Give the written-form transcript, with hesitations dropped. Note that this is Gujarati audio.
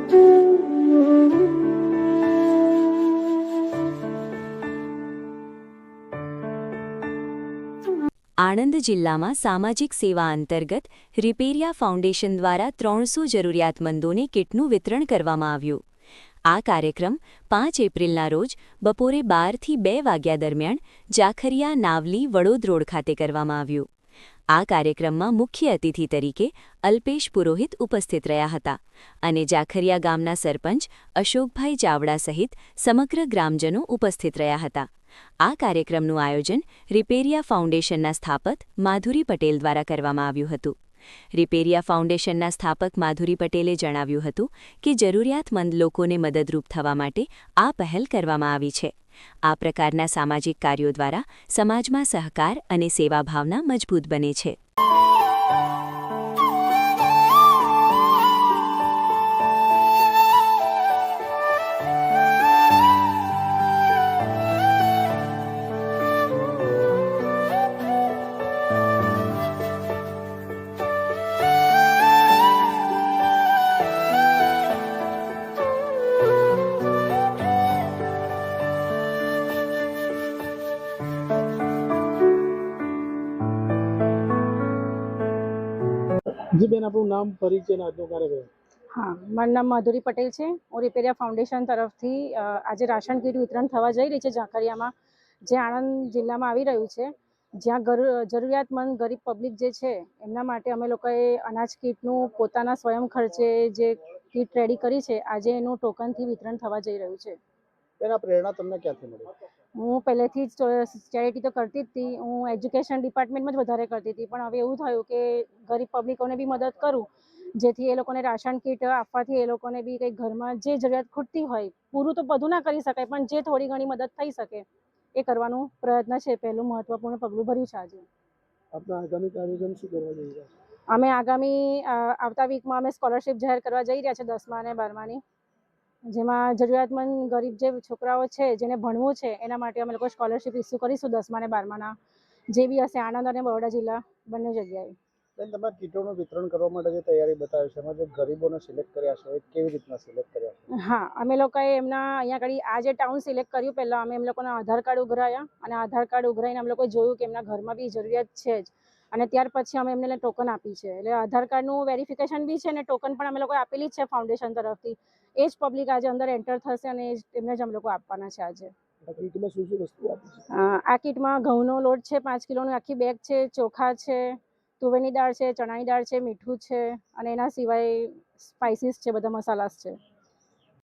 આણંદ જિલ્લામાં સામાજિક સેવા અંતર્ગત રિપેરિયા ફાઉન્ડેશન દ્વારા 300 જરૂરિયાતમંદોને કીટનું વિતરણ કરવામાં આવ્યું. આ કાર્યક્રમ 5 એપ્રિલના રોજ બપોરે 12 થી 2 વાગ્યા દરમિયાન જાખરિયા નાવલી વડોદ રોડ ખાતે કરવામાં આવ્યું. આ કાર્યક્રમમાં મુખ્ય અતિથિ તરીકે અલ્પેશ પુરોહિત ઉપસ્થિત રહ્યા હતા અને જાખરિયા ગામના સરપંચ અશોકભાઈ ચાવડા સહિત સમગ્ર ગ્રામજનો ઉપસ્થિત રહ્યા હતા. આ કાર્યક્રમનું આયોજન રિપેરિયા ફાઉન્ડેશનના સ્થાપક માધુરી પટેલ દ્વારા કરવામાં આવ્યું હતું. રિપેરિયા ફાઉન્ડેશનના સ્થાપક માધુરી પટેલે જણાવ્યું હતું કે જરૂરિયાતમંદ લોકોને મદદરૂપ થવા માટે આ પહેલ કરવામાં આવી છે. આ પ્રકારના સામાજિક કાર્યો દ્વારા સમાજમાં સહકાર અને સેવાભાવના મજબૂત બને છે. જી બેન, આપણું નામ, પરિચય અને આજનો કાર્યક્રમ. હા, મારું નામ માધુરી પટેલ છે. હું રિપેરિયા ફાઉન્ડેશન તરફથી આજે રાશન કીટ વિતરણ થવા જઈ રહી છે જાખરિયામાં, જે આણંદ જિલ્લામાં આવી રહ્યું છે. જ્યાં જરૂરિયાતમંદ ગરીબ પબ્લિક જે છે એમના માટે અમે લોકોએ અનાજ કીટનું પોતાના સ્વયં ખર્ચે જે કીટ રેડી કરી છે, આજે એનું ટોકનથી વિતરણ થવા જઈ રહ્યું છે. બેન, આ પ્રેરણા તમને ક્યાંથી મળી? હું પહેલેથી જ ચેરિટી તો કરતી જ હતી. હું એજ્યુકેશન ડિપાર્ટમેન્ટમાં જ વધારે કરતી હતી, પણ હવે એવું થયું કે ગરીબ પબ્લિકોને બી મદદ કરું, જેથી એ લોકોને રાશન કીટ આપવાથી એ લોકોને બી કંઈક ઘરમાં જે જરૂરિયાત ખૂટતી હોય, પૂરું તો બધું ના કરી શકાય, પણ જે થોડી ઘણી મદદ થઈ શકે એ કરવાનું પ્રયત્ન છે. પહેલું મહત્વપૂર્ણ પગલું ભર્યું છે આજે. આપણા આગામી કાર્યક્રમ શું કરવા જઈ રહ્યા છે? અમે આગામી આવતા વીકમાં અમે સ્કોલરશિપ જાહેર કરવા જઈ રહ્યા છે 10મા અને 12માની, જેમાં જરૂરિયાતમંદ ગરીબ જે છોકરાઓ છે જેને ભણવું છે એના માટે અમે લોકો સ્કોલરશિપ ઇસ્યુ કરીશું 10મા અને 12માના, જે બી હશે આણંદ અને બરોડા જિલ્લા બંને જગ્યાએ. બેન, તમે કીટોનું વિતરણ કરવા માટે જે તૈયારી બતાવી છે, એમાં જે ગરીબોને સિલેક્ટ કર્યા છે એ કેવી રીતના સિલેક્ટ કર્યા છે? હા, અમે લોકોએ એમના અહીંયા આગળ આ જે ટાઉન સિલેક્ટ કર્યું, પહેલાં અમે એમ લોકોના આધાર કાર્ડ ઉઘરાયા અને આધાર કાર્ડ ઉઘરાઈને અમે લોકોએ જોયું કે એમના ઘરમાં બી જરૂરિયાત છે જ, અને ત્યાર પછી અમે એમને ટોકન આપી છે. એટલે આધાર કાર્ડનું વેરિફિકેશન બી છે અને ટોકન પણ અમે લોકોએ આપેલી જ છે ફાઉન્ડેશન તરફથી. એ જ પબ્લિક આજે અંદર એન્ટર થશે અને એમને જ અમે લોકો આપવાના છે આજે. આ કીટમાં શું શું વસ્તુ આપી છે? આ કીટમાં ઘઉંનો લોટ છે, 5 કિલોની આખી બેગ છે, ચોખા છે, તુવેરની દાળ છે, ચણાની દાળ છે, મીઠું છે અને એના સિવાય સ્પાઇસીસ છે, બધા મસાલાસ છે.